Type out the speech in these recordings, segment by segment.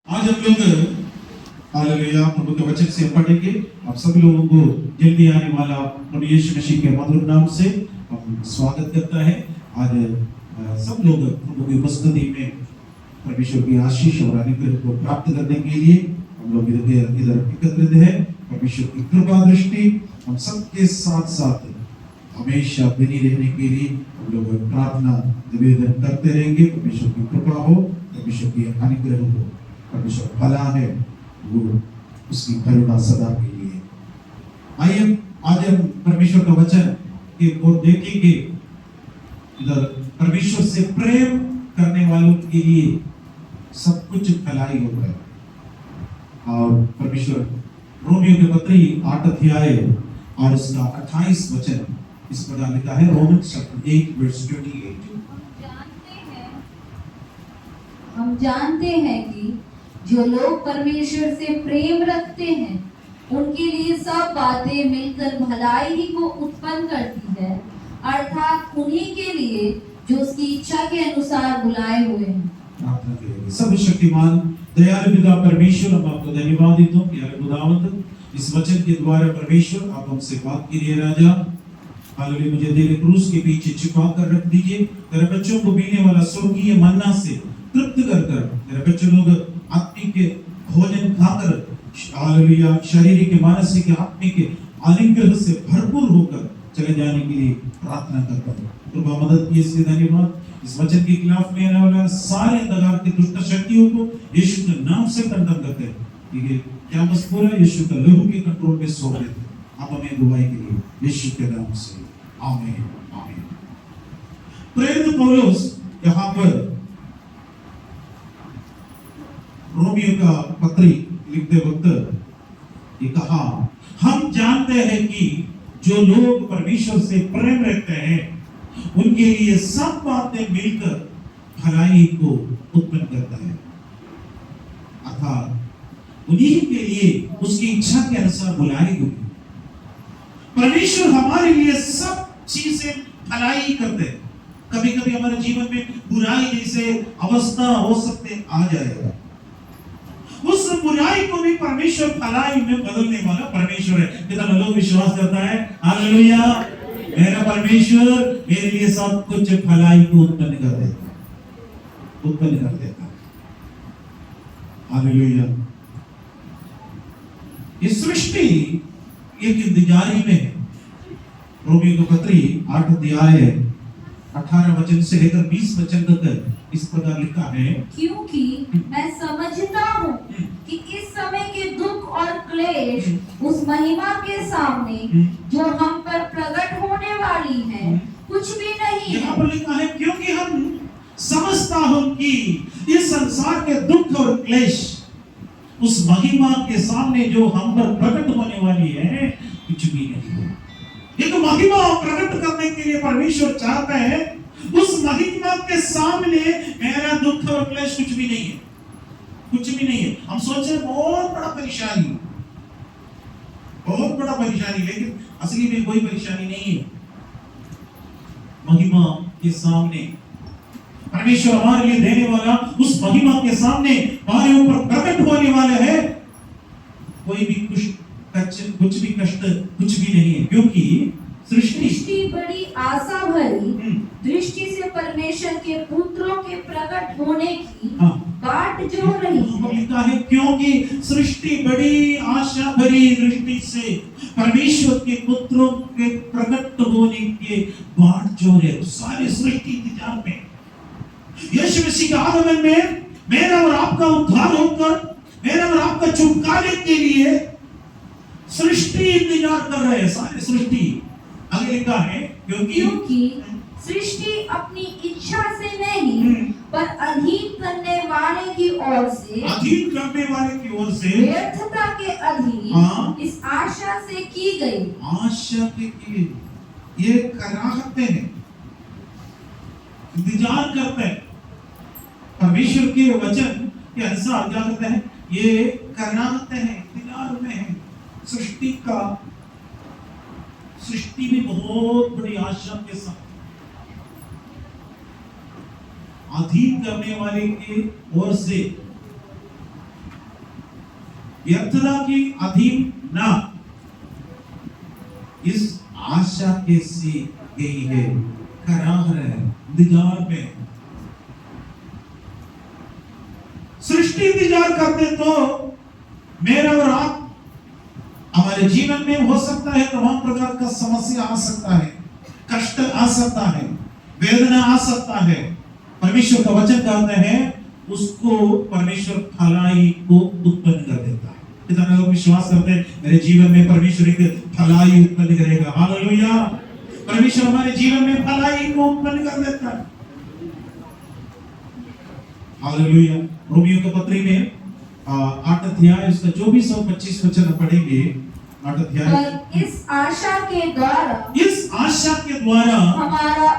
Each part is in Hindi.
आज हम लोग हालेलुया प्रभु के वचन से पढ़ेंगे। आप सभी लोगों को जल्दी आने वाला प्रभु यीशु मसीह के मधुर नाम से हम स्वागत करता है। आज सब लोग प्रभु की उपस्थिति में परमेश्वर की आशीष और अनुग्रह को प्राप्त करने के लिए हम लोग इधर एकत्रित हैं। परमेश्वर की कृपा दृष्टि हम सबके साथ साथ हमेशा बनी रहने के लिए हम लोग प्रार्थना निवेदन करते रहेंगे। परमेश्वर की कृपा हो, परमेश्वर की अनुग्रह हो, परमेश्वर भला है, वो उसकी करुणा सदा के लिए। आइए आज हम परमेश्वर का वचन के को देखेंगे। इधर परमेश्वर से प्रेम करने वालों के लिए सब कुछ भलाई होता है। और परमेश्वर रोमियो के पत्री 8 अध्याय और उसका 28 वचन इस प्रकार लिखा है। Romans chapter 8 verse 28। हम जानते हैं कि जो लोग परमेश्वर से प्रेम रखते हैं उनके लिए सब बातें मिलकर भलाई ही को उत्पन्न करती है, अर्थात उन्हीं के लिए जो उसकी इच्छा के अनुसार बुलाए हुए हैं। प्रार्थना करेंगे। सर्वशक्तिमान दयालु पिता परमेश्वर, हम आपको धन्यवाद देते हैं प्यारे खुदावंद, इस वचन के द्वारा परमेश्वर आप हमसे बात कीजिए राजा। हालेलुया, मुझे तेरे क्रूस के पीछे छिपा कर रख दीजिए। तेरे बच्चों को पीने वाला स्वर्गीय मन्ना से तृप्त कर मेरे बच्चे लोग आत्मिक भोजन खाकर हालेलुया शारीरिक मानसिक आत्मिक अनुग्रह से भरपूर होकर चले जाने के लिए प्रार्थना करता हूँ। कृपा मदद की इसके धन्यवाद। इस वचन के खिलाफ में आने वाले सारे अंधकार की दुष्ट शक्तियों को यीशु के नाम से खंडन करते हैं। ठीक है, क्या बस पूरा यीशु का लहू के कंट्रोल में सौंप देते हैं। आप हमें दुआई के लिए यीशु के नाम से आमीन आमीन। प्रेरित पौलुस यहाँ पर रोमियो का पत्री लिखते वक्त ये कहा, हम जानते हैं कि जो लोग परमेश्वर से प्रेम रखते हैं उनके लिए सब बातें मिलकर भलाई को उत्पन्न करता है, अर्थात उन्हीं के लिए उसकी इच्छा के अनुसार बुलाई हुई। परमेश्वर हमारे लिए सब चीजें भलाई करते हैं। कभी कभी हमारे जीवन में बुराई जैसे अवस्था हो सकते आ जाएगा, उस बुराई को भी परमेश्वर भलाई में बदलने वाला परमेश्वर है। कितना लोग विश्वास करता है? हालेलुया, मेरा परमेश्वर मेरे लिए सब कुछ भलाई को उत्पन्न कर देता है। हालेलुया। इस सृष्टि एक इंतजारी में है। रोमियो का पत्री 8 अध्याय 18 वचन से लेकर 20 वचन तक इस प्रकार लिखा है, क्योंकि मैं समझता हूँ कि इस समय के दुख और क्लेश उस महिमा के सामने जो हम पर प्रकट होने वाली है कुछ भी नहीं है। यहाँ पर लिखा है, क्योंकि हम समझता हूँ कि इस संसार के दुख और क्लेश उस महिमा के सामने जो हम पर प्रकट होने वाली है कुछ भी नहीं है। एक महिमा प्रकट करने के लिए परमेश्वर चाहता है, उस महिमा के सामने मेरा दुख और क्लेश कुछ भी नहीं है, कुछ भी नहीं है। हम सोचे बहुत बड़ा परेशानी, लेकिन असली में कोई परेशानी नहीं है। महिमा के सामने परमेश्वर हमारे लिए देने वाला उस महिमा के सामने हमारे ऊपर प्रकट होने वाला है, कोई भी कुछ भी कष्ट कुछ भी नहीं है, क्योंकि सृष्टि बड़ी आशा भरी दृष्टि से परमेश्वर के पुत्रों के प्रकट होने की बाट जोह रही है। लिखा है, क्योंकि सृष्टि बड़ी आशा भरी दृष्टि से परमेश्वर के पुत्रों के प्रकट होने के बाट जोह रहे। सारी सृष्टि इंतजार में यीशु मसीह के आगमन में मेरा और आपका उद्धार होकर मेरा और आपका छुटकारे के लिए सृष्टि इंतजार कर रहे हैं। सारी सृष्टि आगे लिखा है, क्योंकि सृष्टि अपनी इच्छा से नहीं पर अधीन करने वाले की ओर से व्यर्थता के अधीन इस आशा से की गई। आशा के लिए ये कराहते हैं, इंतजार करते हैं परमेश्वर के वचन के अनुसार। क्या करते हैं? ये कराहते हैं, इंतजार में है। सृष्टि में बहुत बड़ी आशा के साथ अधीन करने वाले के ओर से व्यर्थता की अधीन ना, इस आशा के सी गई है, करार है, इंतजार में। सृष्टि इंतजार करते तो मेरा और आप हमारे जीवन में हो सकता है तमाम प्रकार का समस्या आ सकता है, कष्ट आ सकता है, वेदना आ सकता है। परमेश्वर का वचन कहते हैं उसको परमेश्वर भलाई को उत्पन्न कर देता है। कितने लोग विश्वास करते हैं मेरे जीवन में परमेश्वर एक भलाई उत्पन्न करेगा? हालेलुया। परमेश्वर हमारे जीवन में भलाई को उत्पन्न कर देता है। हालेलुया। रोमियो के पत्री में 8 अध्याय उसका 24 और 25 वचन पढ़ेंगे। 8 अध्याय। पर इस आशा के द्वारा हमारा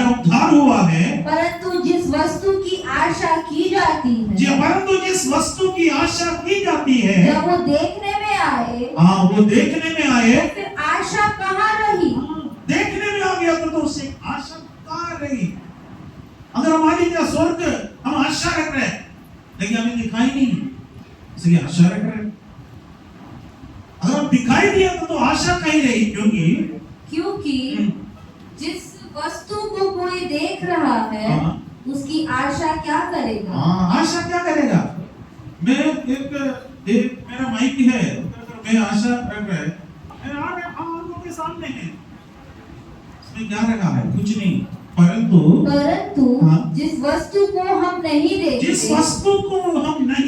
उद्धार हुआ है। परंतु जिस वस्तु की आशा की जाती है, परंतु जिस वस्तु की आशा की जाती है, जब वो देखने में आए, वो देखने में आए, तो फिर आशा कहाँ रही? देखने में आ गया तो उसे आशा कहाँ रही? अगर हमारी स्वर्ग हम आशा रख रहे हैं लेकिन हमें दिखाई नहीं, इसलिए आशा रख रहे हैं। अगर दिखाई दिया तो आशा कहीं रही, क्योंकि जिस वस्तु को कोई देख रहा है उसकी आशा क्या करेगा? आशा क्या करेगा? मैं एक मेरा माइक है, मैं आशा रख रहा है, मेरे आंखों के सामने है, इसमें क्या रखा है? कुछ नहीं। परंतु जिस वस्तु को हम नहीं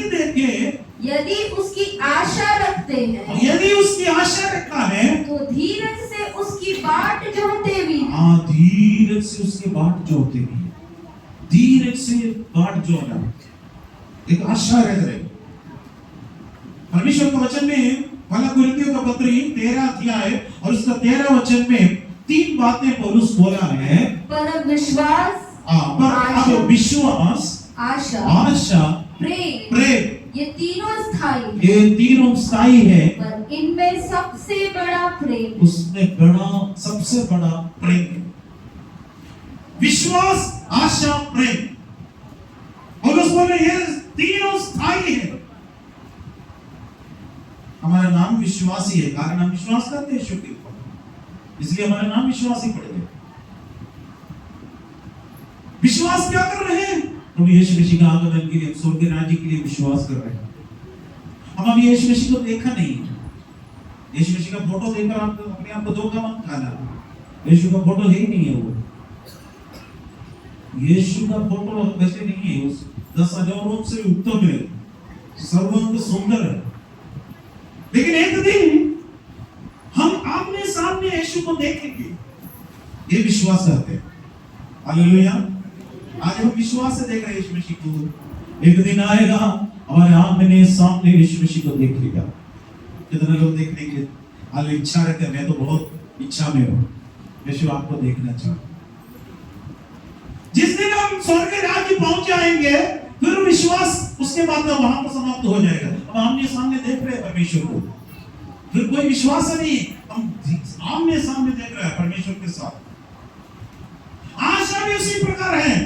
देखे, यदि उसकी आशा रखते हैं, यदि उसकी आशा रखा है, तो धीरज से उसकी बाट जोहते भी। धीरज से उसकी बाट जोहते भी। धीरज से बाट जोहना एक आशा रह रहे। परमेश्वर के वचन में पहला कुरिन्थियों का पत्री 13 अध्याय और उसका 13 वचन में 3 बातें पौलुस बोला है। पर विश्वास, आशा, प्रेम, ये तीनों स्थायी है। पर इनमें सबसे बड़ा प्रेम, सबसे बड़ा प्रेम है। विश्वास, आशा, प्रेम। पौलुस बोले ये तीनों स्थायी है। हमारा नाम विश्वासी है, कारण हम विश्वास करते हैं यीशु के ऊपर, इसलिए हमारा नाम विश्वासी पड़ गया। विश्वास क्या कर रहे हैं? हम यीशु मसीह का आगमन के लिए, स्वर्ग के राज्य के लिए विश्वास कर रहे हैं। हम अभी यीशु मसीह को देखा नहीं। यीशु मसीह का फोटो देखकर आप अपने आप को धोखा मत खाना। यीशु का फोटो ही नहीं है वो। यीशु का फोटो वैसे नहीं है, उस 10,000 रूप से उत्तम है, सर्वांग सुंदर है। लेकिन एक दिन हम आमने सामने यीशु को देखेंगे, ये विश्वास करते हैं। हालेलुया। आज हम विश्वास से देख रहे हैं यीशु मसीह को। एक दिन आएगा हमारे आमने सामने यीशु मसीह को देखेगा। कितने लोग देखने की हाल इच्छा रखते हैं? मैं तो बहुत इच्छा में हूं, यीशु आपको देखना चाहता। जिस दिन हम स्वर्ग के राज्य पहुंच जाएंगे फिर विश्वास उसके बाद वहां पर समाप्त हो जाएगा। हम आमने सामने देख रहे हैं परमेश्वर को, फिर कोई विश्वास नहीं, हम आमने सामने देख रहे हैं परमेश्वर के साथ। आशा भी उसी प्रकार है।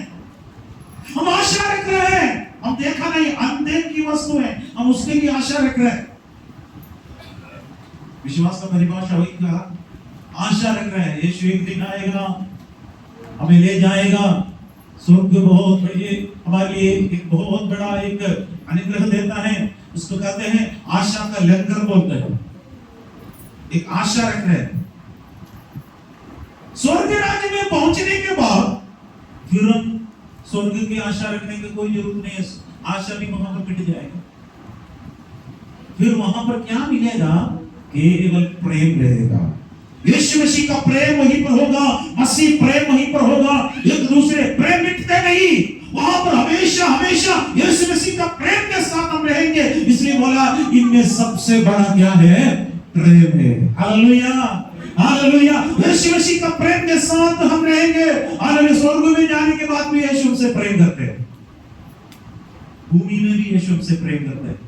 हम आशा रख रहे हैं, हम देखा नहीं, अनदेख की वस्तु है, हम उसके लिए आशा रख रहे हैं। विश्वास का परिभाषा वही कहा, आशा रख रहे हैं। यीशु एक दिन आएगा, हमें ले जाएगा स्वर्ग, बहुत बड़ी हमारे लिए एक बहुत बड़ा एक अनुग्रह देता है। उसको कहते हैं आशा का लंगर बोलते हैं। एक आशा रख रहे हैं। स्वर्ग राज्य में पहुंचने के बाद फिर हम स्वर्ग की आशा रखने की कोई जरूरत नहीं है। आशा भी वहां पर मिट जाएगा। फिर वहां पर क्या मिलेगा? केवल प्रेम रहेगा। यीशु मसीह का प्रेम वहीं पर होगा, मसीह प्रेम वहीं पर होगा। एक दूसरे प्रेम मिटते नहीं, वहां पर हमेशा हमेशा यीशु मसीह का प्रेम के साथ हम रहेंगे। इसलिए बोला इनमें सबसे बड़ा क्या है? प्रेम है। Hallelujah, hallelujah. यीशु मसीह का प्रेम के साथ हम रहेंगे। हालेलुया। स्वर्ग में जाने के बाद भी यीशु हमसे प्रेम करते हैं, भूमि में भी यीशु हमसे प्रेम करते हैं,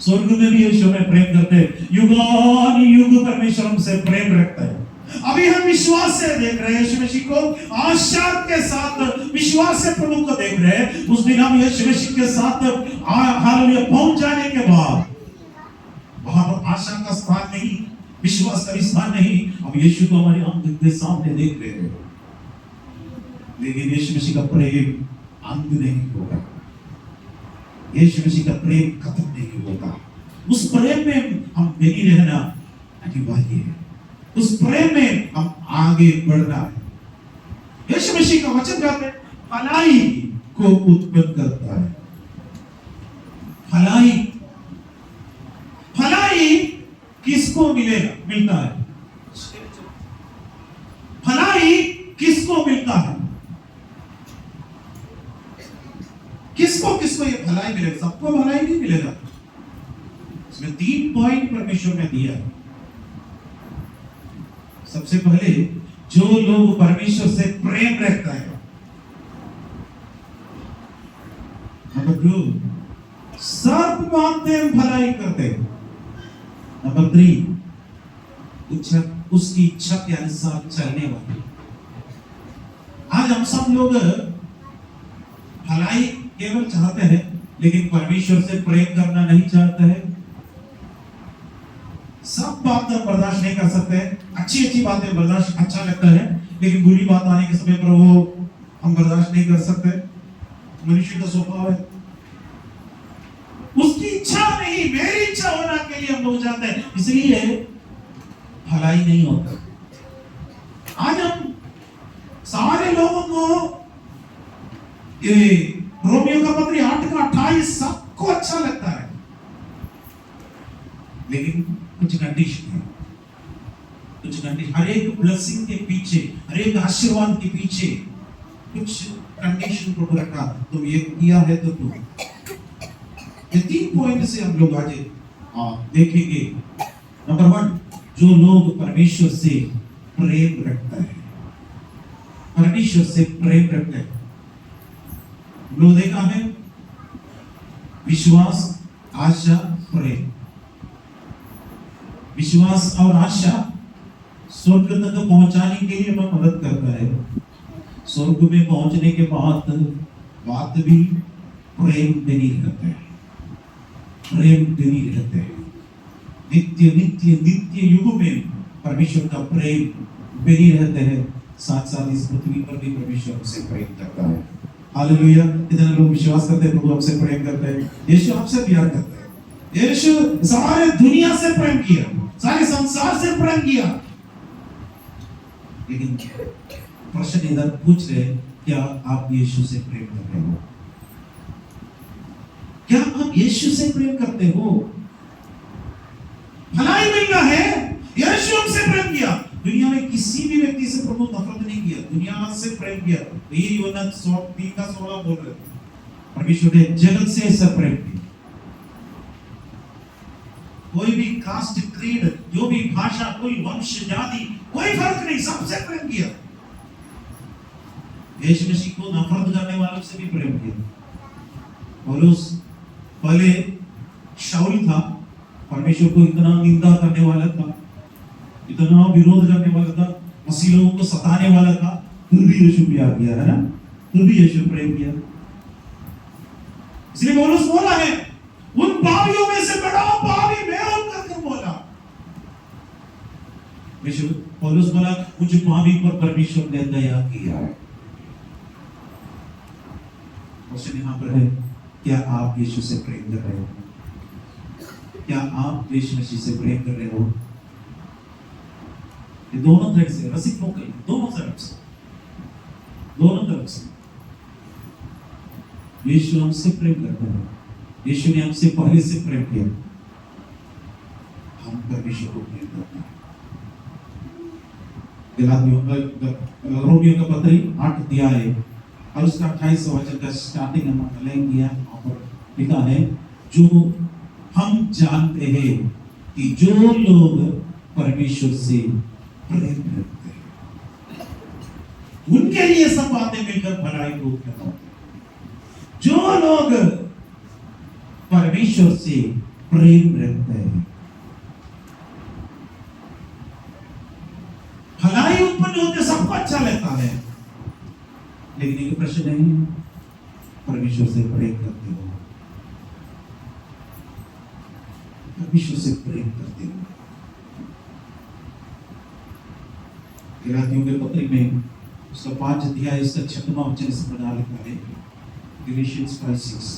स्वर्ग में भी यीशु हमें प्रेम करते हैं। युगानुयुग परमेश्वर हमसे प्रेम रखता है। अभी हम विश्वास से देख रहे हैं यीशु मसीह को, आशा के साथ विश्वास से प्रभु को देख रहे हैं। उस दिन हम यीशु मसीह के साथ हालेलुया पहुंच जाने के बाद वहां पर आशा का स्थान नहीं, विश्वास का स्थान नहीं, हम यीशु को हमारे आंखों के सामने देख रहे हैं। लेकिन यीशु मसीह का प्रेम अंत नहीं होगा, यीशु मसीह का प्रेम खत्म नहीं होगा। उस प्रेम में हम बनी रहना अनिवार्य है, उस प्रेम में हम आगे बढ़ना है। यीशु मसीह का वचन कहते हैं भलाई को उत्पन्न करता है। भलाई, भलाई किसको मिलता है? भलाई किसको मिलता है? किसको ये भलाई मिलेगा? सबको भलाई नहीं मिलेगा। इसमें 3 पॉइंट परमेश्वर ने दिया है। सबसे पहले जो लोग परमेश्वर से प्रेम रखता है, नंबर 2 सब बातें भलाई करते हैं, नंबर 3 उसकी इच्छा के अनुसार चलने वाले। आज हम सब लोग भलाई केवल चाहते हैं, लेकिन परमेश्वर से प्रेम करना नहीं चाहते हैं। सब बातें बर्दाश्त नहीं कर सकते हैं, अच्छी बातें बर्दाश्त अच्छा लगता है, लेकिन बुरी बात आने के समय पर वो हम बर्दाश्त नहीं कर सकते। मनुष्य का स्वभाव है। उसकी इच्छा नहीं, मेरी इच्छा होना के लिए हम लोग चाहते हैं, इसलिए भलाई नहीं होता। आज हम सारे लोगों को ये रोमियो का पत्री 8:28 सबको अच्छा लगता है, लेकिन कुछ कंडीशन है, कुछ कंडीशन। हर एक ब्लेसिंग के पीछे, हर एक आशीर्वाद के पीछे कुछ कंडीशन को रखा। तुम ये किया है तो तुम ये 3 पॉइंट से हम लोग आज देखेंगे। नंबर 1, जो लोग परमेश्वर से प्रेम रखता है, परमेश्वर से प्रेम रखता है। लोग देखा है विश्वास, आशा, प्रेम। विश्वास और आशा स्वर्ग तक पहुंचाने के लिए हमें मदद करता है। स्वर्ग में पहुंचने के बाद बात भी प्रेम बनी रहता है, प्रेम बनी रहता है। नित्य नित्य नित्य युग में परमेश्वर का प्रेम बनी रहता है। साथ साथ इस पृथ्वी पर भी परमेश्वर हमसे प्रेम करता है। हालेलुया। इतने लोग विश्वास करते हैं प्रभु हमसे प्रेम करते हैं, यीशु आपसे प्यार करता है। यीशु सारे दुनिया से प्रेम किया, सारे संसार से प्रेम किया, लेकिन प्रश्न इधर पूछ रहे, क्या आप यीशु से प्रेम कर रहे हो? क्या आप यीशु से प्रेम करते हो? भलाई मिलना है, यीशु हमसे प्रेम किया। दुनिया में किसी भी व्यक्ति से प्रभु नफरत नहीं किया, दुनिया से प्रेम किया। तो ये यूहन्ना 3:16 बोल रहे थे, परमेश्वर ने जगत से ऐसा प्रेम किया। कोई भी कास्ट, क्रीड, जो भी भाषा, कोई वंश, जाति, कोई फर्क नहीं, सबसे प्रेम किया। यीशु मसीह को नफरत करने वालों से भी प्रेम किया। पौलुस पहले शाऊल था, परमेश्वर को इतना निंदा करने वाला था, इतना विरोध करने वाला था, मसीह लोगों को सताने वाला था, फिर भी यीशु प्यार किया, है ना? फिर भी यीशु प्रेम किया। इसलिए पौलुस बोला है, उन पापियों में से बड़ा पापी मैं हूं करके बोला। पौलुस बोला, मुझ पापी पर परमेश्वर ने दया किया है। क्वेश्चन यहाँ पर है, क्या आप यीशु से प्रेम कर रहे हो? क्या आप यीशु मसीह से प्रेम कर रहे हो? ये दोनों तरफ से, रेसिप्रोकल, दोनों तरफ से, दोनों तरफ से। यीशु हमसे प्रेम करता है, यीशु ने हमसे पहले से प्रेम किया, हम परमेश्वर को प्रेम करते हैं। रोमियो का पत्री 8 अध्याय और उसका 28 वचन का स्टार्टिंग हम लेंगे। यहाँ पर लिखा है, जो हम जानते हैं कि जो लोग परमेश्वर से प्रेम करते हैं उनके लिए सब बातें मिलकर भलाई को उत्पन्न होती है। जो लोग परमेश्वर से प्रेम रखते हैं, होते सबको अच्छा लगता है, लेकिन एक प्रश्न नहीं, परमेश्वर से प्रेम करते हो, परमेश्वर से प्रेम करते हो। गलातियों के पत्र में उसका 5 अध्याय उसका 6वां वचन इस प्रकार लिखा है, Galatians 5:6,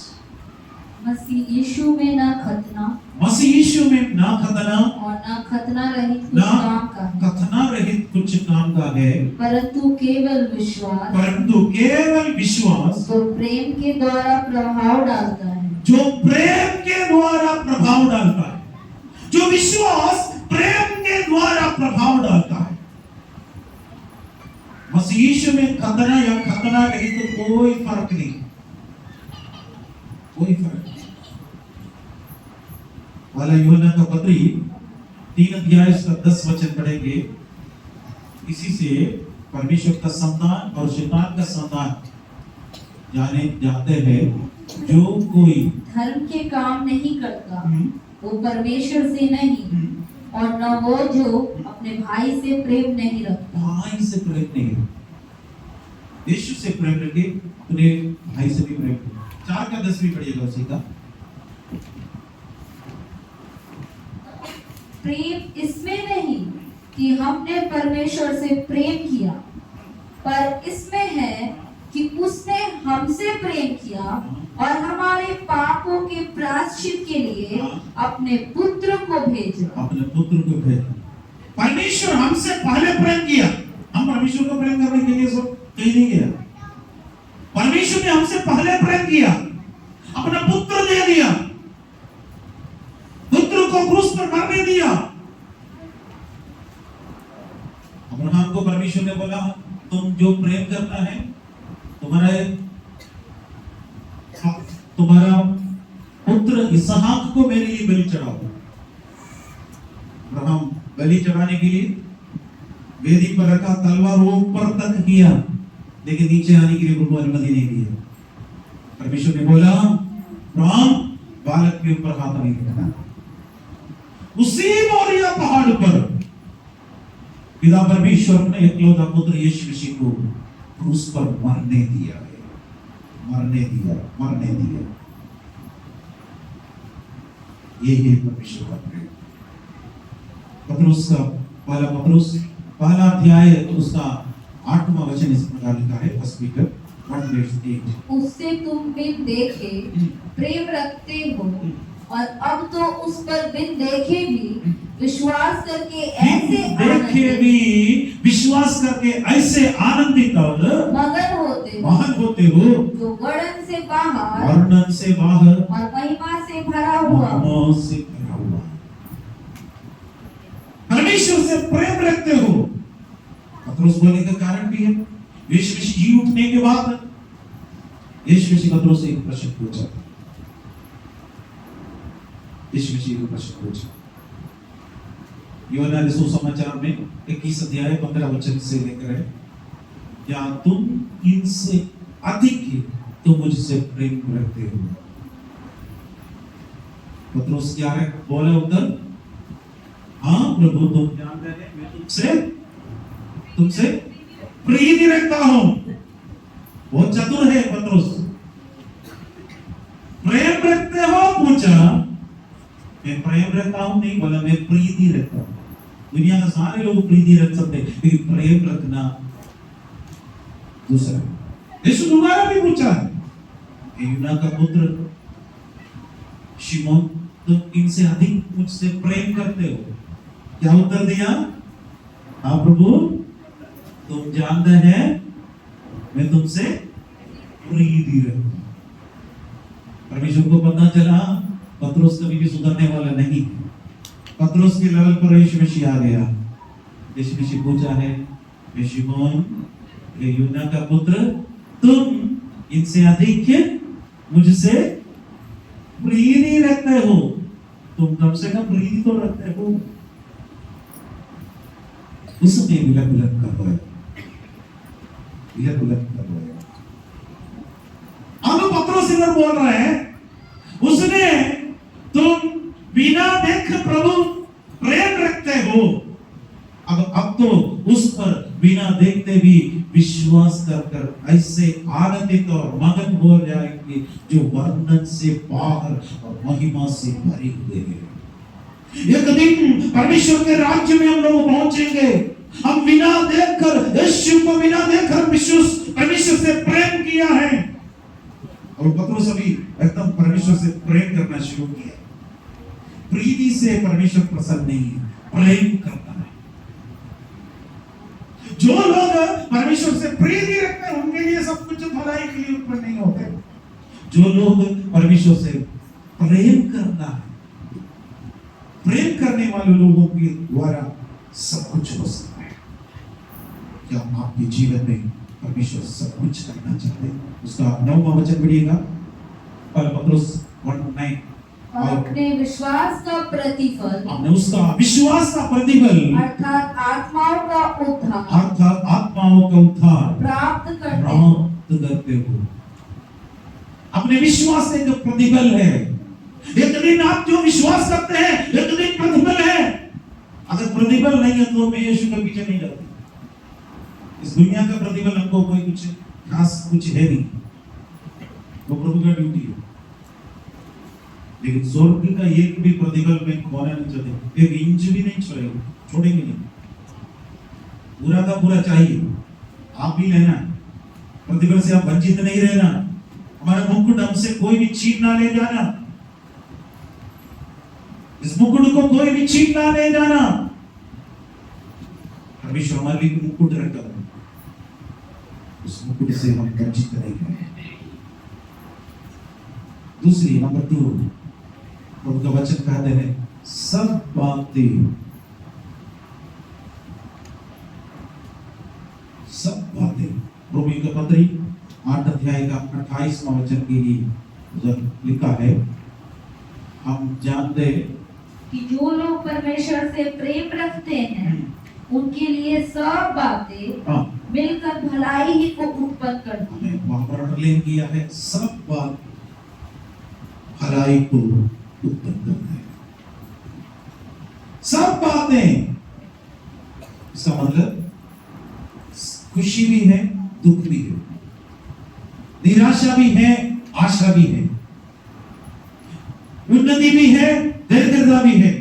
मसीह यीशु में न खतना मसीह यीशु में ना खतना और न खतना रहित कुछ ना काम का है, कथना रहित कुछ काम का है, परंतु केवल विश्वास परंतु केवल विश्वास जो प्रेम के द्वारा प्रभाव डालता है। जो प्रेम के द्वारा प्रभाव डालता है, जो विश्वास प्रेम के द्वारा प्रभाव डालता है। मसीह यीशु में खतना या खतना रहित तो कोई फर्क नहीं, कोई फर्क नहीं। वाला यूहन्ना का पत्री 3 अध्याय उसका 10 वचन पढ़ेंगे। इसी से परमेश्वर का संतान और शैतान का संतान जानते हैं, जो कोई धर्म के काम नहीं करता वो परमेश्वर से नहीं, और न वो जो अपने भाई से प्रेम नहीं रखता। भाई से प्रेम नहीं, यीशु से प्रेम रखे, अपने भाई से भी प्रेम रखे। 4 का 10 भी पढ़िएगा उसी का। प्रेम इसमें नहीं कि हमने परमेश्वर से प्रेम किया, पर इसमें है कि उसने हमसे प्रेम किया और हमारे पापों के प्रायश्चित के लिए अपने पुत्र को भेजा। अपने पुत्र को भेजा। परमेश्वर हमसे पहले प्रेम किया, हम परमेश्वर को प्रेम करने के लिए सब कहीं नहीं गया। परमेश्वर ने हमसे पहले प्रेम किया, अपना पुत्र दे दिया, पुत्र को क्रूस पर मरने दिया। अब्राहम को परमेश्वर ने बोला, तुम जो प्रेम करता है, तुम्हारा पुत्र इसहाक को मेरे लिए बलि चढ़ाओ। अब्राहम बलि चढ़ाने के लिए वेदी पर रखा, तलवार वो ऊपर तक किया, लेकिन नीचे आने के लिए उनको अनुमति नहीं दी। परमेश्वर ने बोला, अब्राहम बालक के ऊपर हाथ नहीं रखना। उसी मोरिया पहाड़ पर पिता परमेश्वर ने इकलौता पुत्र यीशु मसीह को क्रूस पर मरने दिया है, मरने दिया। ये है परमेश्वर का प्रेम। पत्रुस का पहला अध्याय उसका 8वां वचन इस प्रकार लिखा है, फर्स्ट पीटर 1:8। उससे तुम बिन देखे प्रेम रखते हो, और अब तो उस पर बिन देखे भी विश्वास करके ऐसे आनंदित और मगन होते हो, जो वर्णन से बाहर और महिमा से भरा हुआ। परमेश्वर से प्रेम रखते हो। पत्रुस बोलने का कारण भी है, यीशु मसीह जी उठने के बाद यीशु मसीह पत्रुस से एक प्रश्न पूछा। यीशु मसीह को प्रश्न पूछा, यूहन्ना सुसमाचार में 21 अध्याय 15 वचन से लेकर है, क्या तुम इनसे अधिक तो मुझसे प्रेम रखते हो? पत्रुस क्या है बोला उत्तर, हाँ प्रभु, तुम जानते हैं मैं तुमसे प्रीति रखता हूं। बहुत चतुर है पत्रुस। प्रेम रखते हो पूछा, मैं प्रेम रखता हूं नहीं बोला, मैं प्रीति रखता हूं। दुनिया में सारे लोग प्रीति रख सकते हैं, लेकिन प्रेम रखना दूसरा। यीशु दोबारा भी पूछा, यूहन्ना का पुत्र शिमोन, तुम इनसे अधिक मुझसे प्रेम करते हो? क्या उत्तर दिया? हाँ प्रभु, तुम जानते हैं मैं तुमसे प्रीति रखता हूं। परमेश्वर को पता चला पत्रुस कभी भी सुधरने वाला नहीं। पत्रुस के लेवल पर यीशु मसीह आ गया। यीशु मसीह पूछा है, हे शिमोन, हे यूहन्ना का पुत्र, तुम इनसे अधिक मुझसे प्रीति रखते हो? तुम कम से कम प्रीति तो रखते हो। उसने विलक कर रोया। अब पत्रुस इधर बोल रहे हैं, उसने तुम बिना देख प्रभु प्रेम रखते हो। अब तो उस पर बिना देखते भी विश्वास कर कर ऐसे आनंदित और मगन हो जाएंगे जो वर्णन से बाहर और महिमा से भरे हुए हैं। एक दिन परमेश्वर के राज्य में हम लोग पहुंचेंगे। हम बिना देखकर, यीशु को बिना देखकर परमेश्वर से प्रेम किया है। और पतरस अभी एकदम परमेश्वर से प्रेम करना शुरू किया। प्रीति से परमेश्वर प्रसन्न नहीं है, प्रेम करता है। जो लोग परमेश्वर से प्रीति रखते हैं उनके लिए सब कुछ भलाई के लिए उत्पन्न नहीं होते। जो लोग परमेश्वर से प्रेम करता है, प्रेम करने वाले लोगों के द्वारा सब कुछ हो सकता है। क्या आपके जीवन में परमेश्वर सब कुछ करना चाहते हैं? उसका 9वां वचन पढ़िएगा, पतरस 1:9। और अपने विश्वास का प्रतिफल, हमने उसका विश्वास का प्रतिफल अर्थात आत्माओं का उद्धार प्राप्त करते हो। अपने विश्वास से जो प्रतिफल है, एक दिन आप जो विश्वास करते हैं एक दिन प्रतिफल है। अगर प्रतिफल नहीं है तो मैं यीशु के पीछे नहीं जाता। इस दुनिया का प्रतिफल हमको कोई कुछ खास कुछ है नहीं, वो प्रभु का ड्यूटी है। लेकिन स्वर्ग का एक भी प्रतिफल में खोना नहीं चाहते, एक इंच भी नहीं छोड़ेंगे नहीं। पूरा का पूरा चाहिए, आप भी लेना, प्रतिफल से आप वंचित नहीं रहना। हमारा मुकुट हमसे कोई भी छीन ना ले जाना, इस मुकुट को कोई भी छीन ना ले जाना। परमेश्वर हमारे लिए मुकुट रखा है, उस मुकुट से हम वंचित नहीं रहे। दूसरी नंबर 2, उनका वचन कहते हैं सब बातें रोमी का पत्री 8 अध्याय का 28वां वचन के लिए उधर लिखा है, हम जानते कि जो लोग परमेश्वर से प्रेम रखते हैं उनके लिए सब बातें मिलकर भलाई ही को उत्पन्न करती हैं। वहां पर अंडरलाइन किया है, सब बात भलाई को उत्पन्न करता है। सब बातें, इसका मतलब खुशी भी है, दुख भी है, निराशा भी है, आशा भी है, उन्नति भी है, दरिद्रता भी है,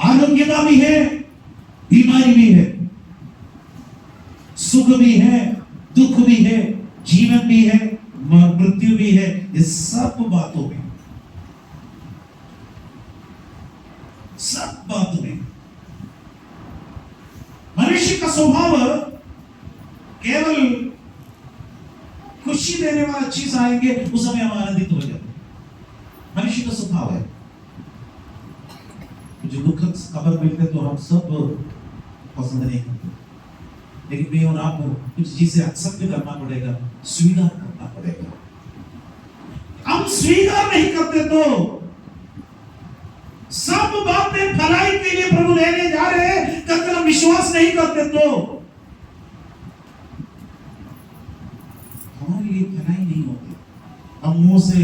आरोग्यता भी है, बीमारी भी है, सुख भी है, दुख भी है, जीवन भी है, मृत्यु भी है। इस सब बातों में, सब बातों में मनुष्य का स्वभाव केवल खुशी देने वाला चीज आएंगे उस समय हम आनंदित हो जाते। मनुष्य का स्वभाव है, जो दुखद खबर मिलते तो हम सब पसंद नहीं करते, लेकिन मैं और आपको कुछ चीजें एक्सेप्ट करना पड़ेगा, स्वीकार करना पड़ेगा। हम स्वीकार नहीं करते तो सब बातें भलाई के लिए प्रभु लेने जा रहे हैं, अगर हम विश्वास नहीं करते तो हमारे लिए भलाई नहीं होती। हम मुंह से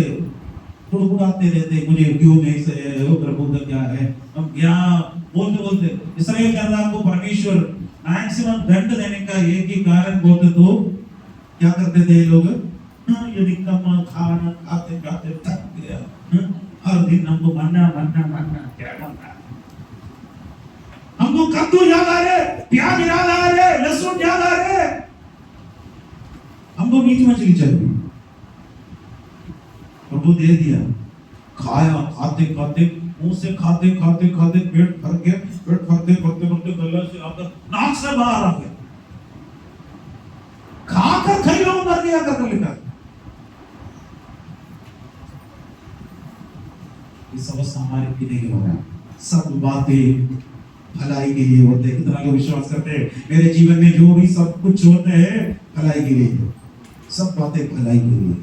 गुड़गुड़ाते रहते, मुझे क्यों नहीं से वो प्रभु का क्या है, हम क्या बोलते इस्राएल के अंदर आपको परमेश्वर मैक्सिमम दंड देने का एक ही कारण बोलते तो क्या करते थे लोग, ये निकम्मा खाना खाते खाते थक गया, हर दिन हमको मन्ना क्या बनता है, हमको कद्दू याद आ रहे, प्याज याद आ रहे, लहसुन याद आ रहे, हमको मीट मछली चाहिए। प्रभु दे दिया, खाया, खाते खाते मुंह से खाते खाते खाते पेट भर गया, पेट भरते भरते भरते गला से आकर नाक से बाहर आ गया, खाकर कई लोग मर गया कर लिखा है। इस अवस्था हमारे भी नहीं हो रहा। सब बातें भलाई के लिए होते हैं। कितना लोग विश्वास करते हैं मेरे जीवन में जो भी सब कुछ होते हैं भलाई के लिए, सब बातें भलाई के लिए।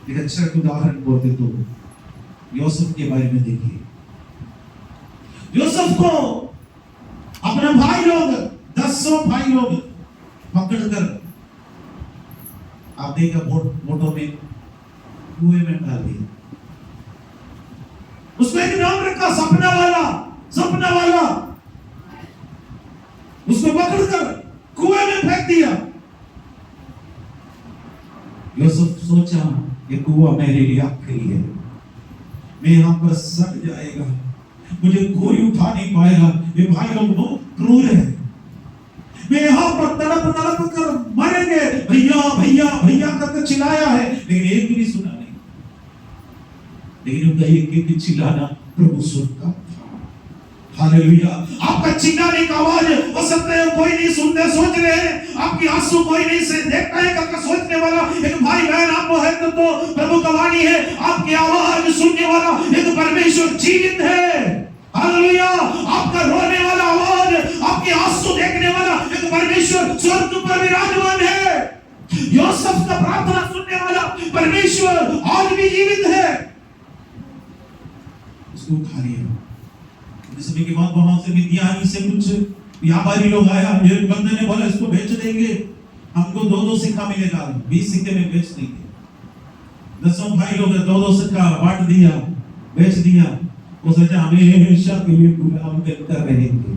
एक अच्छा उदाहरण बोलते तो यूसुफ के बारे में देखिए। यूसुफ को अपना भाई लोग 10 भाई लोग पकड़कर आप देखा बोटों में कुएं में डाल दिया। उसको एक नाम रखा सपना वाला, सपना वाला। उसको पकड़कर कुएं में फेंक दिया। यूसुफ सोचा ये कुआं मेरे लिए आखिरी है, मैं यहां पर सड़ जाएगा, मुझे कोई उठा नहीं पाएगा, ये भाई लोग बहुत क्रूर है, मैं यहां पर तड़प तड़प कर मरेंगे, भैया भैया भैया करके चिल्लाया है, लेकिन एक भी नहीं सुना नहीं। लेकिन उनका एक चिल्लाना प्रभु सुनता था। हालेलुया। आपका चिल्लाने का आवाज हो सकता है कोई नहीं सुनते, सोच रहे हैं आपकी आंसू कोई नहीं से देखता है करके सोचने वाला एक भाई बहन आपको है तो प्रभु का वाणी है, आपकी आवाज सुनने वाला एक परमेश्वर जीवित है। हालेलुया। आपका रोने वाला आवाज, आपके आंसू देखने वाला एक परमेश्वर स्वर्ग पर विराजमान है। यूसुफ का प्रार्थना सुनने वाला परमेश्वर आज भी जीवित है। उसको उठा लिया। समय के बाद वहां से मिद्यानी से कुछ व्यापारी लोग आया, एक बंदे ने बोला इसको बेच देंगे, हमको 2-2 सिक्का मिलेगा, 20 सिक्के में बेच देंगे। 10 भाई लोग 2-2 सिक्का बांट दिया, बेच दिया। वो सोचा हमेशा के लिए गुलाम बनकर रहेंगे,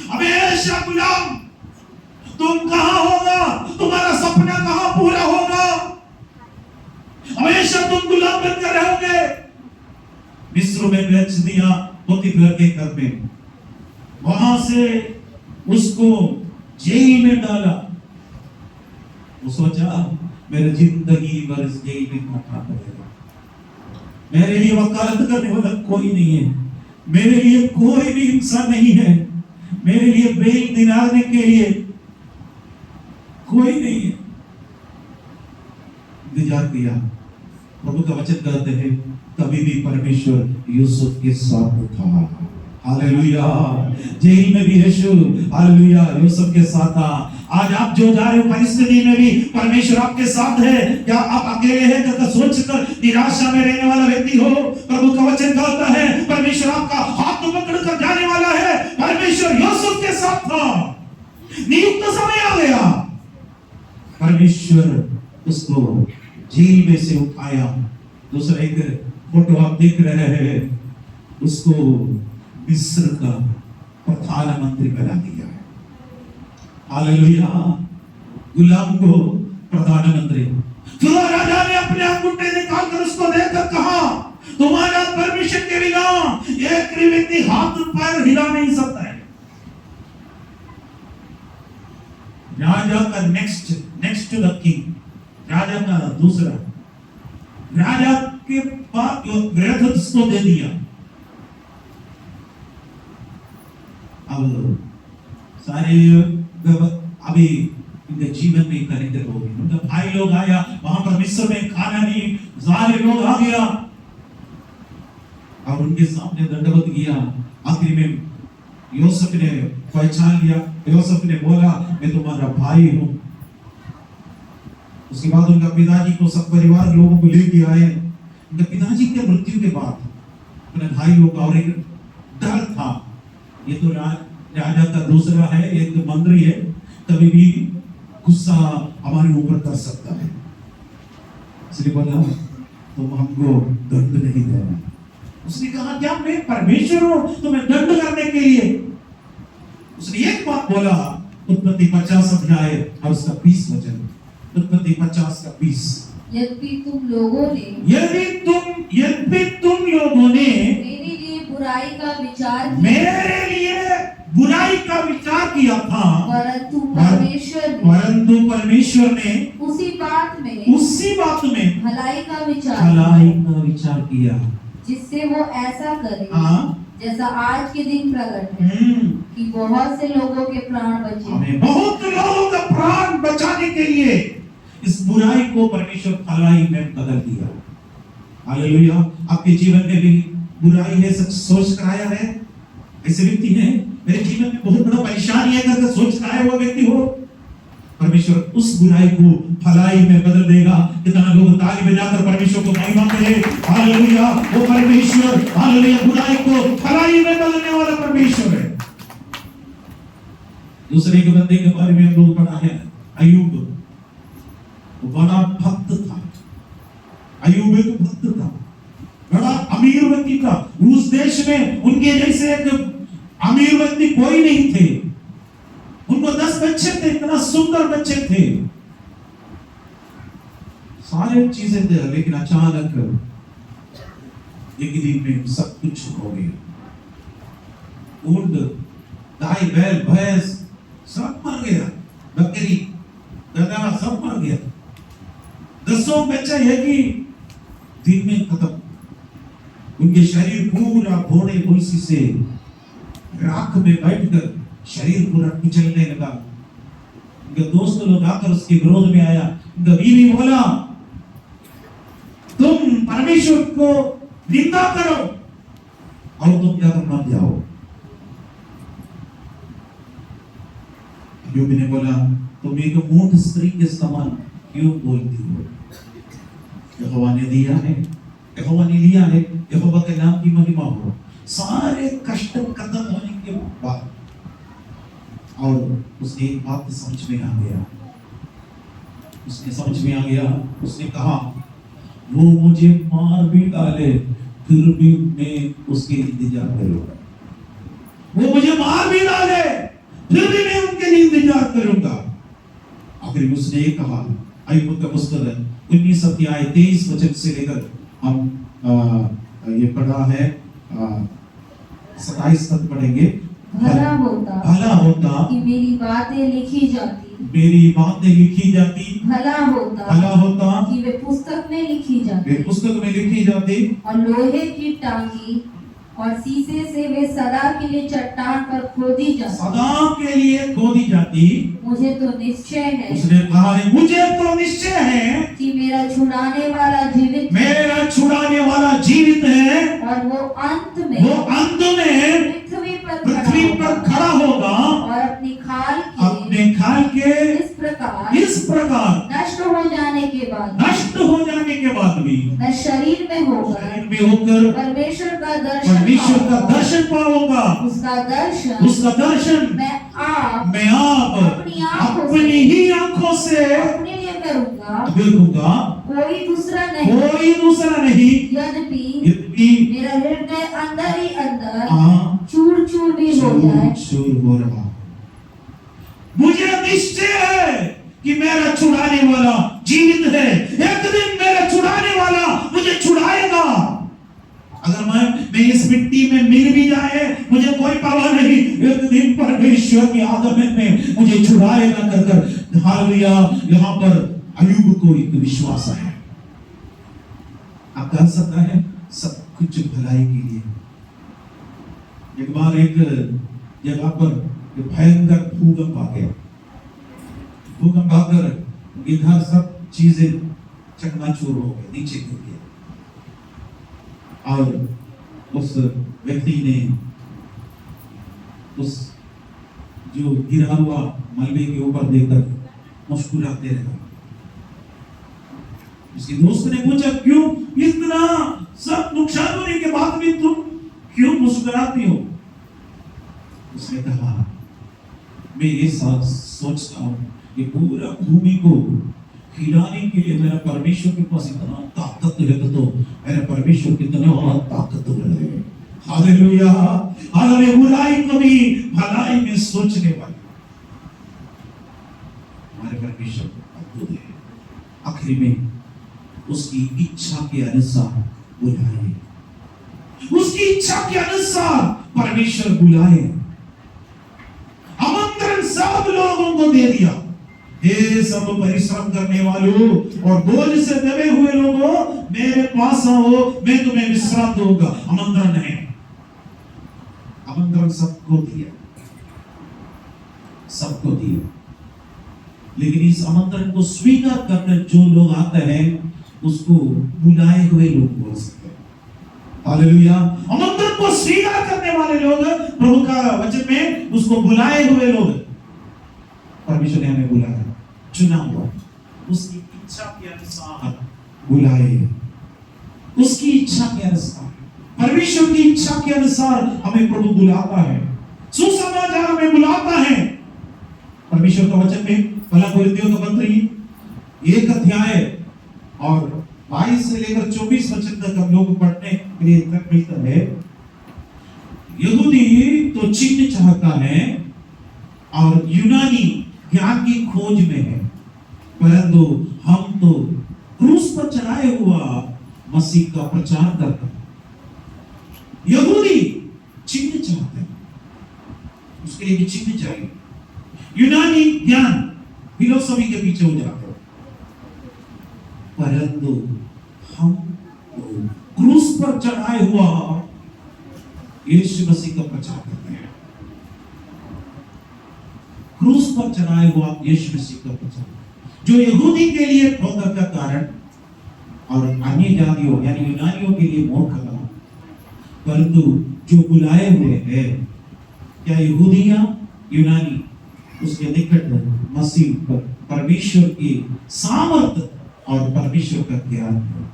हमेशा गुलाम। तुम कहां होगा, तुम्हारा सपना कहां पूरा होगा, हमेशा तुम गुलाम बनकर रहोगे। मिस्र में बेच दिया, पोतीफर के घर में, वहां से उसको जेल में डाला। वो सोचा मेरी जिंदगी भर इस जेल में काटना पड़ेगा, मेरे लिए वकालत करने वाला कोई नहीं है, मेरे लिए कोई भी इंसान नहीं है, मेरे लिए बेल दिलाने के लिए कोई नहीं है। इंतजार किया। प्रभु का वचन कहते हैं तभी भी परमेश्वर यूसुफ के साथ था। हालेलुया। जेल में भी यीशु हालेलुया यूसुफ के साथ था। आज आप जो जा रहे हो परिस्थिति में भी परमेश्वर आपके साथ है। क्या आप अकेले हैं करके सोचकर निराशा में रहने वाला व्यक्ति हो, प्रभु का वचन कहता है परमेश्वर आपका हाथ पकड़ कर जाने वाला है। परमेश्वर यूसुफ के साथ था। नियुक्त समय आ गया, परमेश्वर उसको जेल में से उठाया। दूसरा एक फोटो आप देख रहे हैं, उसको मिस्र का प्रधानमंत्री बना दिया है। हालेलुया। गुलाम को प्रधानमंत्री। फिर राजा ने अपने अंगूठे निकालकर उसको देखकर कहा तुम्हारा परमिशन के बिना एक व्यक्ति हाथ पैर हिला नहीं सकता है। राजा का नेक्स्ट टू द किंग, राजा का दूसरा, राजा के पास गृहस्थ को दे दिया। अब सारे अभी इनके जीवन में दरिद्र हो गए। उनका भाई लोग आया, वहां पर मिस्र में खाना नहीं, सारे लोग आ गया और उनके सामने दंडवत किया। आखिर में यूसुफ ने पहचान लिया। यूसुफ ने बोला मैं तुम्हारा भाई हूं। उसके बाद उनका पिताजी को सब परिवार लोगों को लेके आए। उनके पिताजी के मृत्यु के बाद अपने भाई लोग का और एक डर था, ये तो राजा का दूसरा है, एक मंत्री है, कभी भी गुस्सा हमारे ऊपर कर सकता है, इसलिए बोला तुम हमको दंड नहीं देना। उसने कहा क्या मैं परमेश्वर हूं तुम्हें दंड करने के लिए? उसने एक बात बोला, उत्पत्ति 50 अध्याय और उसका 20 वचन। उत्पत्ति 50 का 20। यद्यपि तुम लोगों ने मेरे लिए बुराई का विचार किया था, परंतु परमेश्वर ने उसी बात में भलाई का विचार किया, जिससे वो ऐसा करे जैसा आज के दिन प्रकट है कि बहुत से लोगों के प्राण बचे। बहुत लोगों का प्राण बचाने के लिए इस बुराई को परमेश्वर भलाई में बदल दिया। हालेलुया। आपके जीवन में भी बुराई है, सच सोच कर आया है, ऐसे व्यक्ति है मेरे जीवन में बहुत बड़ा परेशानी है करके सोच कर आया हुआ व्यक्ति हो, परमेश्वर उस बुराई को भलाई में बदल देगा। कितना लोग ताली बजाकर परमेश्वर को महिमा करें। हालेलुया। वो परमेश्वर हालेलुया बुराई को भलाई में बदलने वाला परमेश्वर है। दूसरे के बंदे के बारे में हम लोग पढ़ा है, अय्यूब बड़ा भक्त था। अय्यूब एक भक्त था, बड़ा अमीर व्यक्ति था। उस देश में उनके जैसे एक अमीर व्यक्ति कोई नहीं थे। 10 बच्चे थे, इतना सुंदर बच्चे थे, सारे चीजें थे, लेकिन अचानक एक दिन में सब कुछ हो गया। ऊंट, गाय, बैल, भैंस सब मर गया, बकरी, गधा सब मर गया। 10 बच्चे एक ही दिन में खत्म। उनके शरीर पूरा घोड़े उल्सी से राख में बैठकर शरीर पूरा कुचलने लगा। उनके दोस्त लोग आकर उसके विरोध में आया। उनका बीवी बोला, तुम परमेश्वर को निंदा करो और तुम जाकर मर जाओ। अय्यूब ने बोला, तुम एक मूर्ख स्त्री के समान क्यों बोलती हो? यहोवा ने दिया है, यहोवा ने लिया है, यहोवा के नाम की महिमा हो। सारे कष्ट खत्म होने के बाद और उसने एक बात समझ में आ गया, उसने कहा, वो मुझे मार भी डाले फिर भी मैं उसके इंतजार करूंगा। वो मुझे मार भी डाले फिर भी मैं उनके लिए इंतजार करूंगा। आखिर में उसने ये कहा, अय्यूब का पुस्तक 19 अध्याय 23 वचन से लेकर हम ये पढ़ा है 27 तक पढ़ेंगे। भला होता कि मेरी बातें लिखी जाती, भला होता कि वे पुस्तक में लिखी जाती, और लोहे की टांगी और शीशे से वे सदा के लिए चट्टान पर खोदी जाती। मुझे तो निश्चय है, उसने कहा है, मुझे तो निश्चय है कि मेरा छुड़ाने वाला जीवित है, और वो अंत में पृथ्वी पर खड़ा होगा, और अपनी खाल के इस प्रकार नष्ट हो जाने के बाद भी मैं शरीर में होकर परमेश्वर का दर्शन पाऊंगा। उसका दर्शन मैं आप अपनी ही आंखों से अपने लिए करूंगा, कोई दूसरा नहीं। यद्यपि मेरा हृदय अंदर ही अंदर चूर भी हो जाए, मुझे निश्चय है कि मेरा छुड़ाने वाला जीवित है। एक दिन मेरा छुड़ाने वाला मुझे छुड़ाएगा। अगर मैं इस मिट्टी में मिल भी जाए, मुझे कोई परवाह नहीं, एक दिन परमेश्वर की आगमन में मुझे छुड़ाएगा कर। हालेलुया। यहाँ पर अय्यूब को एक विश्वास है, आप कह सकता है सब कुछ भलाई के लिए। एक बार एक जगह पर भयंकर भूकंप आकर इधर सब चीजें चकनाचूर हो गए, नीचे गिर गया, और उस व्यक्ति ने उस जो गिरा हुआ मलबे के ऊपर देखकर मुस्कुराते रहा। उसके दोस्त ने पूछा, क्यों इतना सब नुकसान होने के बाद भी तुम क्यों मुस्कुराती हो? उसने कहा, मैं ये सोचता हूँ कि पूरा भूमि को हिलाने के लिए मेरा परमेश्वर के पास इतना ताकत है, तो मेरा परमेश्वर कितना और ताकतवर है। हालेलुया। हालेलुया। बुराई को भी भलाई में सोचने वाले हमारे परमेश्वर अद्भुत है। आखिरी में उसकी इच्छा के अनुसार बुलाए, उसकी इच्छा के अनुसार परमेश्वर बुलाए। आमंत्रण सब लोगों को दे दिया। हे सब परिश्रम करने वालों और बोझ से दबे हुए लोगों, मेरे पास आओ, मैं तुम्हें विश्राम दूंगा। आमंत्रण है, आमंत्रण सबको दिया, लेकिन इस आमंत्रण को स्वीकार करने जो लोग आते हैं उसको बुलाए हुए लोग बोल सकते हैं। हालेलुया। आमंत्रण को स्वीकार करने वाले लोग, प्रभु का वचन में उसको बुलाए हुए लोग, परमेश्वर ने हमें बुलाया, चुना हुआ, उसकी इच्छा के अनुसार बुलाए, उसकी इच्छा के अनुसार, परमेश्वर की इच्छा के अनुसार हमें प्रभु बुलाता है, सुसमाचार हमें बुलाता है। परमेश्वर का वचन में पहला कोरिन्थियों का पत्री 1 अध्याय और 22 से लेकर 24 वचन तक हम लोग पढ़ने के लिए तक मिलता है। यहूदी तो चिन्ह चाहता है और यूनानी ज्ञान की खोज में हैं, परंतु हम तो क्रूस पर चढ़ाए हुआ मसीह का प्रचार करते हैं। यहूदी चिन्ह चाहते हैं, उसके लिए भी चिन्ह चाहिए। यूनानी ज्ञान फिलोसफी के पीछे हो जाते हैं, परंतु हम तो क्रूस पर चढ़ाए हुआ यीशु मसीह का प्रचार करते हैं। क्रूस पर चढ़ाए हुआ यीशु मसीह का प्रचार, जो यहूदी के लिए ठोकर का कारण और अन्य जातियों यानी यूनानियों के लिए मूर्खता, परंतु जो बुलाए हुए हैं, क्या यहूदी या यूनानी, उसके निकट मसीह पर परमेश्वर की सामर्थ और परमेश्वर का ज्ञान है।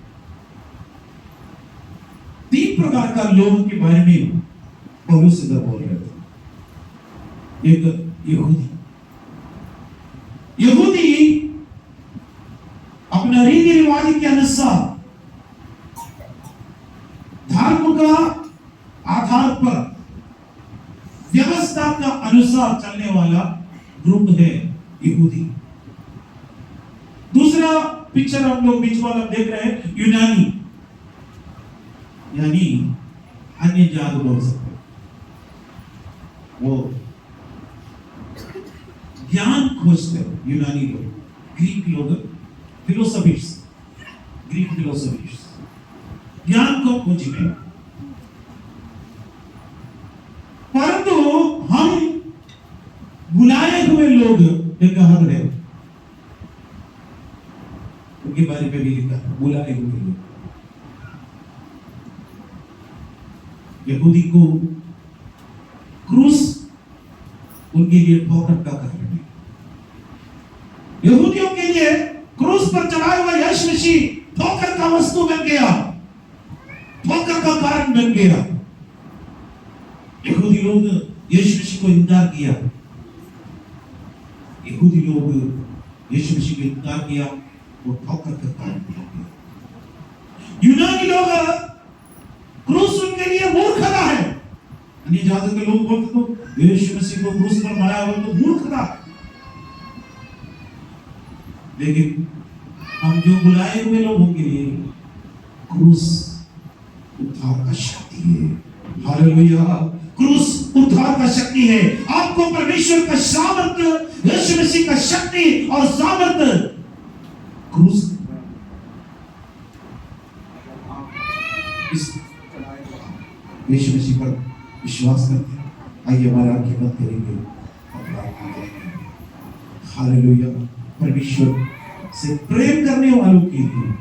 तीन प्रकार का लोगों के बारे में पौलुस इधर बोल रहे थे। एक यहूदी अपना रीति रिवाज के अनुसार धर्म का आधार पर व्यवस्था का अनुसार चलने वाला ग्रुप है यहूदी। दूसरा पिक्चर हम लोग बीच वाला देख रहे हैं यूनानी, यानी अन्य जात बोल सकते हैं। वो ज्ञान खोजते हैं यूनानी लोग, ग्रीक लोग, फिलोसफीज, ग्रीक फिलोसफीज ज्ञान को खोजने। परंतु हम बुलाए हुए लोग एक हद है, उनके बारे में भी लिखा है, बुलाए हुए लोग। यहूदी को क्रूस उनके लिए ठोकर का कारण है। यहूदियों के लिए क्रूस पर चढ़ाया हुआ यीशु मसीह ठोकर का वस्तु बन गया, ठोकर का कारण बन गया। यहूदी लोग यीशु मसीह को इनकार किया, यहूदी लोग यीशु मसीह को इनकार किया, वो ठोकर का कारण बन गया। यूनानी लोग क्रूस उनके लिए मूर्खता है। अन्य जाति के लोग बोलते तो यीशु मसीह को क्रूस पर मारा हुआ तो मूर्खता, लेकिन हम जो बुलाए हुए लोगों के लिए क्रूस उद्धार का शक्ति है। हालेलुया, क्रूस उद्धार का शक्ति है। आपको परमेश्वर का सामर्थ्य, यीशु मसीह का शक्ति और सामर्थ्य क्रूस, इस यीशु मसीह पर विश्वास करते हैं। आइए हमारे आंखें बंद करेंगे और प्रार्थना करेंगे। हालेलुया, परमेश्वर से प्रेम करने वालों के लिए,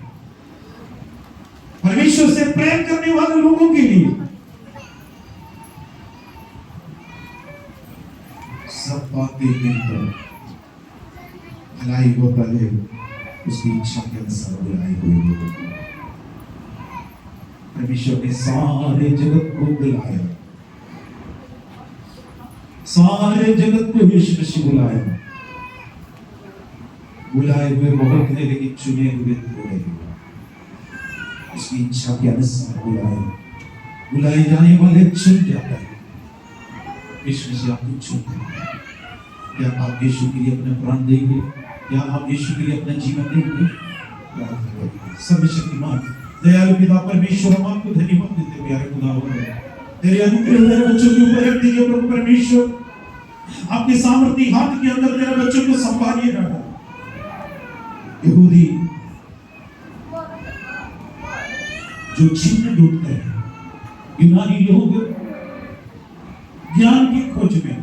परमेश्वर से प्रेम करने वाले लोगों के लिए सब बातें मिलकर भलाई होता है, उसकी इच्छा के अनुसार बुलाई हुई लोगों को परमेश्वर ने सारे जगत को बुलाया, सारे जगत को यीशु मसीह बुलाया। बुलाए हुए बहुत हैं, लेकिन चुने हुए थोड़े हैं। उसकी इच्छा के अनुसार बुलाए जाने वाले चुन जाता है। यीशु मसीह आपको चुनते हैं। क्या आप यीशु के लिए अपना प्राण देंगे? क्या आप यीशु के लिए अपना जीवन देंगे? सर्वशक्तिमान दयालु पिता परमेश्वर, हम आपको धन्यवाद देते हैं प्यारे खुदावंद, तेरे अनुग्रह तेरे बच्चों के ऊपर रख दीजिए प्रभु परमेश्वर। आपके सामर्थी हाथ के अंदर तेरे बच्चों को संभालिए रखा। यहूदी जो चिन्ह ढूंढते हैं, यूनानी लोग ज्ञान की खोज में,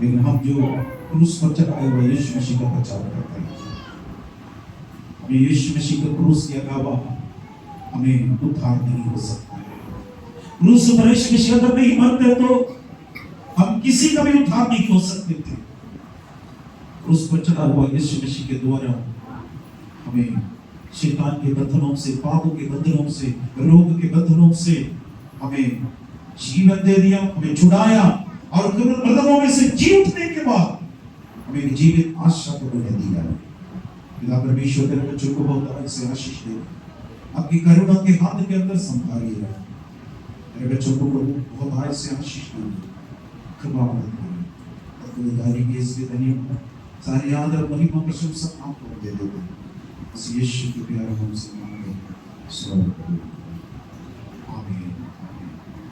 लेकिन हम जो क्रूस पर चढ़ाए हुए यीशु मसीह का प्रचार करते हैं, हमें यीशु मसीह के क्रूस के अलावा हमें उद्धार नहीं हो सकता। क्रूस पर यीशु मसीह अगर नहीं मरते तो हम किसी का भी उद्धार नहीं हो सकते थे। क्रूस पर चढ़ा हुआ यीशु मसीह के द्वारा हमें शैतान के बंधनों से, पापों के बंधनों से, रोग के बंधनों से हमें जीवन दे दिया, हमें छुड़ाया, और मृतकों में से जी उठने के बाद हमें जीवित आशा को दे दिया। पिता परमेश्वर तेरे बच्चों को बहुत से आशीष दे, आपकी करुणा के हाथ के अंदर संभालिए। तेरे बच्चों को बहुत से आशीष दे, कृपा मदद करें। खुदारी के इसलिए धन्यवाद, सारी आदर महिमा प्रशंसा आपको दे देते हैं। बस यीशु के प्यारे नाम से मांगे,